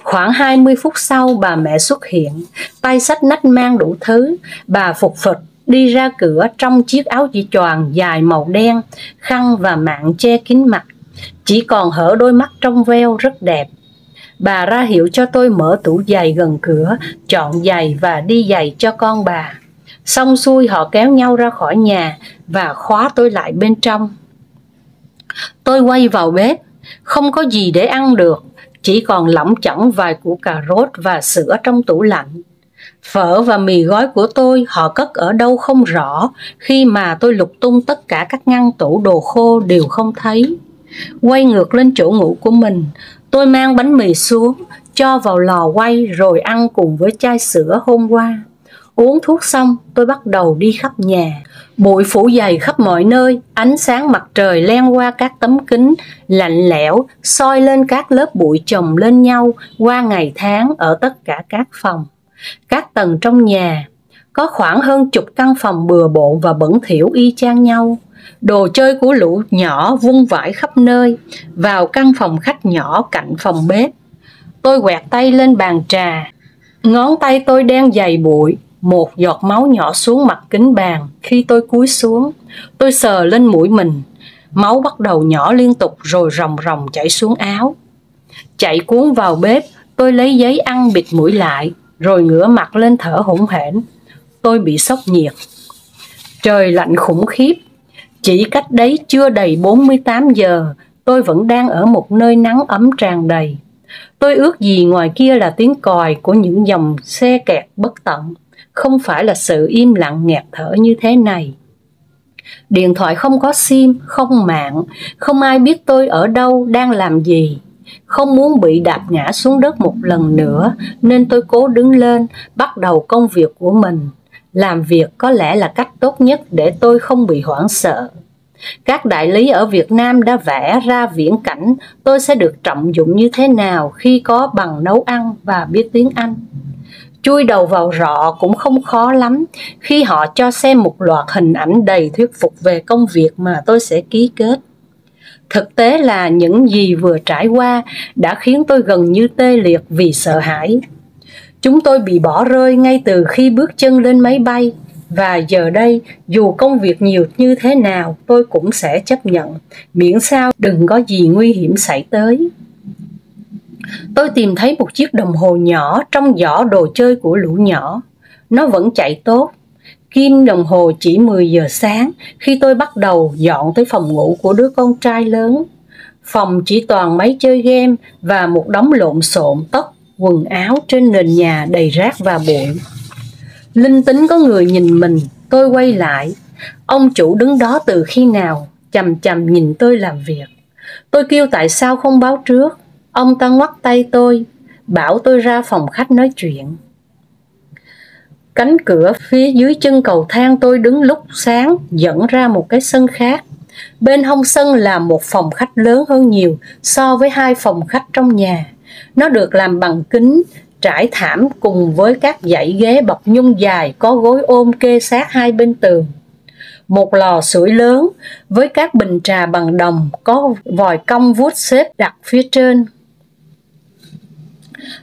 Khoảng 20 phút sau bà mẹ xuất hiện, tay xách nách mang đủ thứ. Bà phục phịch đi ra cửa trong chiếc áo chỉ choàng dài màu đen, khăn và mạng che kín mặt. Chỉ còn hở đôi mắt trong veo rất đẹp. Bà ra hiệu cho tôi mở tủ giày gần cửa, chọn giày và đi giày cho con bà. Xong xuôi họ kéo nhau ra khỏi nhà và khóa tôi lại bên trong. Tôi quay vào bếp, không có gì để ăn được, chỉ còn lỏng chỏng vài củ cà rốt và sữa trong tủ lạnh. Phở và mì gói của tôi họ cất ở đâu không rõ, khi mà tôi lục tung tất cả các ngăn tủ đồ khô đều không thấy. Quay ngược lên chỗ ngủ của mình, tôi mang bánh mì xuống, cho vào lò quay rồi ăn cùng với chai sữa hôm qua. Uống thuốc xong, tôi bắt đầu đi khắp nhà. Bụi phủ dày khắp mọi nơi, ánh sáng mặt trời len qua các tấm kính, lạnh lẽo, soi lên các lớp bụi chồng lên nhau qua ngày tháng ở tất cả các phòng, các tầng trong nhà. Có khoảng hơn chục căn phòng bừa bộn và bẩn thỉu y chang nhau. Đồ chơi của lũ nhỏ vung vãi khắp nơi, vào căn phòng khách nhỏ cạnh phòng bếp. Tôi quẹt tay lên bàn trà. Ngón tay tôi đen dày bụi, một giọt máu nhỏ xuống mặt kính bàn. Khi tôi cúi xuống, tôi sờ lên mũi mình. Máu bắt đầu nhỏ liên tục rồi ròng ròng chảy xuống áo. Chạy cuốn vào bếp, tôi lấy giấy ăn bịt mũi lại, rồi ngửa mặt lên thở hổn hển. Tôi bị sốc nhiệt. Trời lạnh khủng khiếp. Chỉ cách đấy chưa đầy 48 giờ, tôi vẫn đang ở một nơi nắng ấm tràn đầy. Tôi ước gì ngoài kia là tiếng còi của những dòng xe kẹt bất tận, không phải là sự im lặng nghẹt thở như thế này. Điện thoại không có sim, không mạng, không ai biết tôi ở đâu, đang làm gì. Không muốn bị đạp ngã xuống đất một lần nữa, nên tôi cố đứng lên, bắt đầu công việc của mình. Làm việc có lẽ là cách tốt nhất để tôi không bị hoảng sợ. Các đại lý ở Việt Nam đã vẽ ra viễn cảnh tôi sẽ được trọng dụng như thế nào khi có bằng nấu ăn và biết tiếng Anh. Chui đầu vào rọ cũng không khó lắm khi họ cho xem một loạt hình ảnh đầy thuyết phục về công việc mà tôi sẽ ký kết. Thực tế là những gì vừa trải qua đã khiến tôi gần như tê liệt vì sợ hãi. Chúng tôi bị bỏ rơi ngay từ khi bước chân lên máy bay, và giờ đây dù công việc nhiều như thế nào tôi cũng sẽ chấp nhận, miễn sao đừng có gì nguy hiểm xảy tới. Tôi tìm thấy một chiếc đồng hồ nhỏ trong giỏ đồ chơi của lũ nhỏ. Nó vẫn chạy tốt. Kim đồng hồ chỉ 10 giờ sáng khi tôi bắt đầu dọn tới phòng ngủ của đứa con trai lớn. Phòng chỉ toàn máy chơi game và một đống lộn xộn tóc, quần áo trên nền nhà đầy rác và bụi. Linh tính có người nhìn mình, tôi quay lại. Ông chủ đứng đó từ khi nào, chằm chằm nhìn tôi làm việc. Tôi kêu tại sao không báo trước. Ông ta ngoắt tay tôi, bảo tôi ra phòng khách nói chuyện. Cánh cửa phía dưới chân cầu thang tôi đứng lúc sáng dẫn ra một cái sân khác. Bên hông sân là một phòng khách lớn hơn nhiều so với hai phòng khách trong nhà. Nó được làm bằng kính, trải thảm cùng với các dãy ghế bọc nhung dài có gối ôm kê sát hai bên tường. Một lò sưởi lớn với các bình trà bằng đồng có vòi cong vuốt xếp đặt phía trên.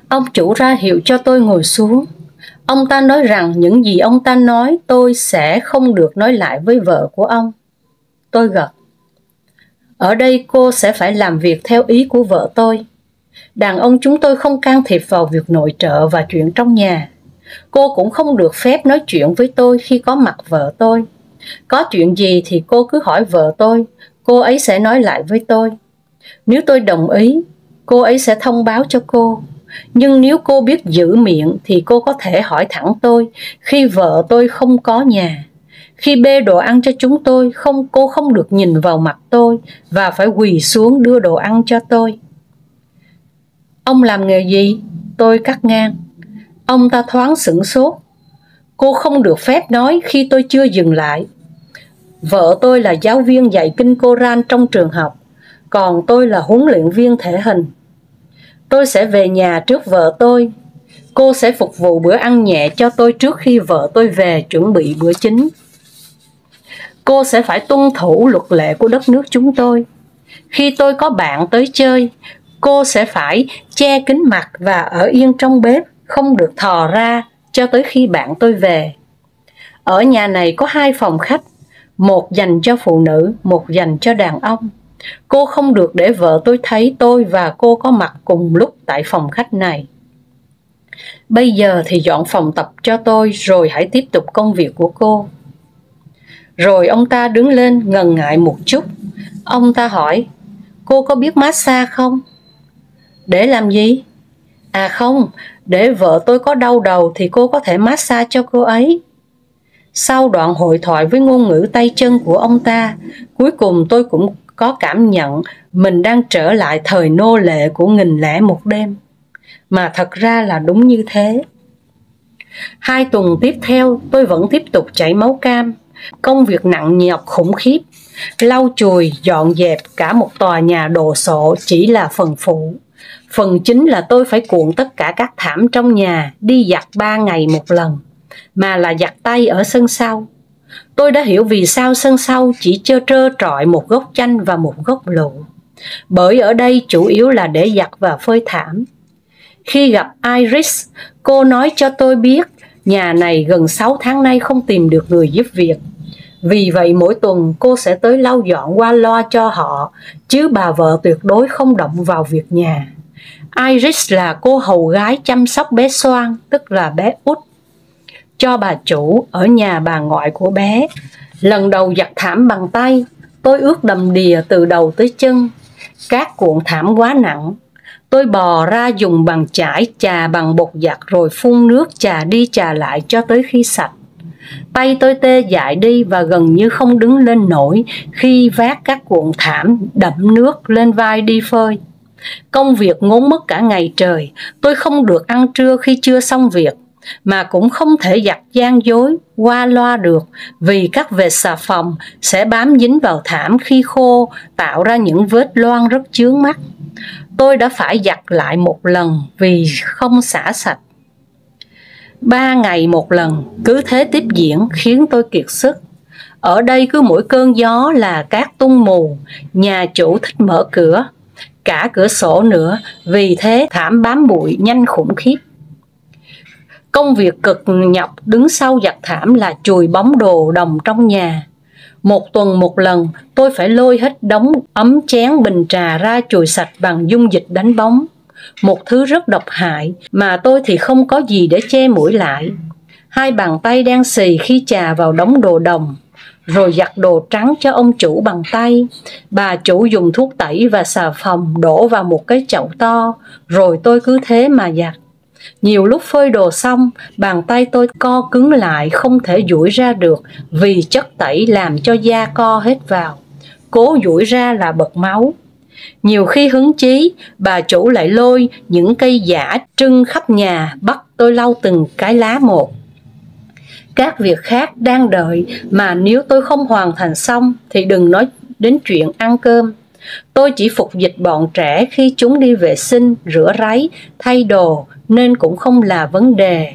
Ông chủ ra hiệu cho tôi ngồi xuống. Ông ta nói rằng những gì ông ta nói tôi sẽ không được nói lại với vợ của ông. Tôi gật. Ở đây cô sẽ phải làm việc theo ý của vợ tôi. Đàn ông chúng tôi không can thiệp vào việc nội trợ và chuyện trong nhà. Cô cũng không được phép nói chuyện với tôi khi có mặt vợ tôi. Có chuyện gì thì cô cứ hỏi vợ tôi, cô ấy sẽ nói lại với tôi. Nếu tôi đồng ý, cô ấy sẽ thông báo cho cô. Nhưng nếu cô biết giữ miệng thì cô có thể hỏi thẳng tôi khi vợ tôi không có nhà. Khi bê đồ ăn cho chúng tôi, cô không được nhìn vào mặt tôi và phải quỳ xuống đưa đồ ăn cho tôi. Ông làm nghề gì? Tôi cắt ngang. Ông ta thoáng sửng sốt. Cô không được phép nói khi tôi chưa dừng lại. Vợ tôi là giáo viên dạy kinh Koran trong trường học, còn tôi là huấn luyện viên thể hình. Tôi sẽ về nhà trước vợ tôi. Cô sẽ phục vụ bữa ăn nhẹ cho tôi trước khi vợ tôi về chuẩn bị bữa chính. Cô sẽ phải tuân thủ luật lệ của đất nước chúng tôi. Khi tôi có bạn tới chơi, cô sẽ phải che kín mặt và ở yên trong bếp, không được thò ra cho tới khi bạn tôi về. Ở nhà này có hai phòng khách, một dành cho phụ nữ, một dành cho đàn ông. Cô không được để vợ tôi thấy tôi và cô có mặt cùng lúc tại phòng khách này. Bây giờ thì dọn phòng tập cho tôi rồi hãy tiếp tục công việc của cô. Rồi ông ta đứng lên ngần ngại một chút. Ông ta hỏi, cô có biết massage không? Để làm gì? À không, để vợ tôi có đau đầu thì cô có thể massage cho cô ấy. Sau đoạn hội thoại với ngôn ngữ tay chân của ông ta, cuối cùng tôi cũng có cảm nhận mình đang trở lại thời nô lệ của 1001 đêm. Mà thật ra là đúng như thế. 2 tuần tiếp theo tôi vẫn tiếp tục chảy máu cam. Công việc nặng nhọc khủng khiếp. Lau chùi, dọn dẹp cả một tòa nhà đồ sộ chỉ là phần phụ. Phần chính là tôi phải cuộn tất cả các thảm trong nhà, đi giặt 3 ngày một lần. mà là giặt tay ở sân sau. Tôi đã hiểu vì sao sân sau chỉ trơ trọi một gốc chanh và một gốc lựu, bởi ở đây chủ yếu là để giặt và phơi thảm. Khi gặp Iris, cô nói cho tôi biết nhà này gần 6 tháng nay không tìm được người giúp việc. Vì vậy mỗi tuần cô sẽ tới lau dọn qua loa cho họ, chứ bà vợ tuyệt đối không động vào việc nhà. Iris là cô hầu gái chăm sóc bé Soan, tức là bé út, cho bà chủ ở nhà bà ngoại của bé. Lần đầu giặt thảm bằng tay, tôi ướt đầm đìa từ đầu tới chân. Các cuộn thảm quá nặng. Tôi bò ra dùng bằng chải chà bằng bột giặt rồi phun nước chà đi chà lại cho tới khi sạch. Tay tôi tê dại đi và gần như không đứng lên nổi khi vác các cuộn thảm đẫm nước lên vai đi phơi. Công việc ngốn mất cả ngày trời. Tôi không được ăn trưa khi chưa xong việc, mà cũng không thể giặt gian dối qua loa được, vì các vệt xà phòng sẽ bám dính vào thảm khi khô, tạo ra những vết loang rất chướng mắt. Tôi đã phải giặt lại một lần vì không xả sạch. 3 ngày một lần, cứ thế tiếp diễn khiến tôi kiệt sức. Ở đây cứ mỗi cơn gió là cát tung mù, nhà chủ thích mở cửa, cả cửa sổ nữa, vì thế thảm bám bụi nhanh khủng khiếp. Công việc cực nhọc đứng sau giặt thảm là chùi bóng đồ đồng trong nhà. Một tuần một lần, tôi phải lôi hết đống ấm chén bình trà ra chùi sạch bằng dung dịch đánh bóng. Một thứ rất độc hại mà tôi thì không có gì để che mũi lại. 2 bàn tay đen xì khi chà vào đống đồ đồng, rồi giặt đồ trắng cho ông chủ bằng tay. Bà chủ dùng thuốc tẩy và xà phòng đổ vào một cái chậu to, rồi tôi cứ thế mà giặt. Nhiều lúc phơi đồ xong, bàn tay tôi co cứng lại không thể duỗi ra được vì chất tẩy làm cho da co hết vào. Cố duỗi ra là bật máu. Nhiều khi hứng chí, bà chủ lại lôi những cây giả trưng khắp nhà bắt tôi lau từng cái lá một. Các việc khác đang đợi mà nếu tôi không hoàn thành xong thì đừng nói đến chuyện ăn cơm. Tôi chỉ phục dịch bọn trẻ khi chúng đi vệ sinh, rửa ráy, thay đồ nên cũng không là vấn đề.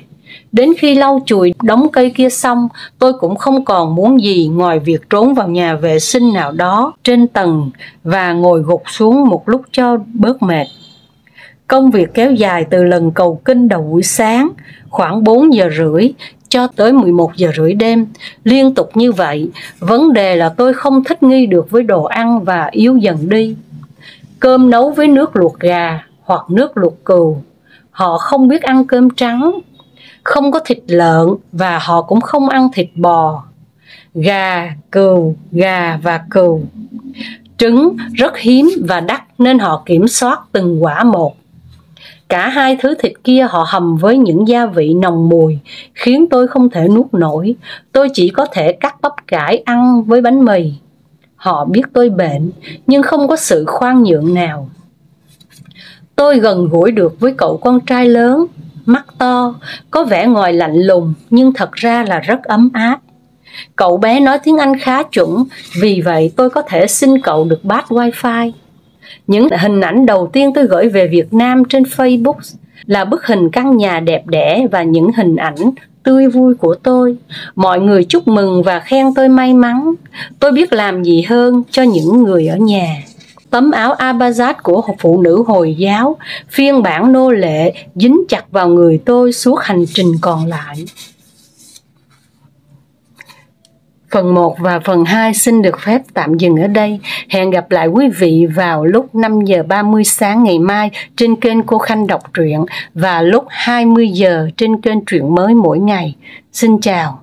Đến khi lau chùi đống cây kia xong, tôi cũng không còn muốn gì ngoài việc trốn vào nhà vệ sinh nào đó trên tầng và ngồi gục xuống một lúc cho bớt mệt. Công việc kéo dài từ lần cầu kinh đầu buổi sáng khoảng 4 giờ rưỡi cho tới 11 giờ rưỡi đêm, liên tục như vậy. Vấn đề là tôi không thích nghi được với đồ ăn và yếu dần đi. Cơm nấu với nước luộc gà hoặc nước luộc cừu. Họ không biết ăn cơm trắng, không có thịt lợn và họ cũng không ăn thịt bò. Gà và cừu. Trứng rất hiếm và đắt nên họ kiểm soát từng quả một. Cả 2 thứ thịt kia họ hầm với những gia vị nồng mùi, khiến tôi không thể nuốt nổi. Tôi chỉ có thể cắt bắp cải ăn với bánh mì. Họ biết tôi bệnh, nhưng không có sự khoan nhượng nào. Tôi gần gũi được với cậu con trai lớn, mắt to, có vẻ ngoài lạnh lùng nhưng thật ra là rất ấm áp. Cậu bé nói tiếng Anh khá chuẩn, vì vậy tôi có thể xin cậu được pass wifi. Những hình ảnh đầu tiên tôi gửi về Việt Nam trên Facebook là bức hình căn nhà đẹp đẽ và những hình ảnh tươi vui của tôi. Mọi người chúc mừng và khen tôi may mắn. Tôi biết làm gì hơn cho những người ở nhà. Tấm áo Abazat của phụ nữ Hồi giáo, phiên bản nô lệ, dính chặt vào người tôi suốt hành trình còn lại. Phần 1 và phần 2 xin được phép tạm dừng ở đây. Hẹn gặp lại quý vị vào lúc 5 giờ 30 sáng ngày mai trên kênh Cô Khanh đọc truyện và lúc 20 giờ trên kênh Truyện Mới Mỗi Ngày. Xin chào.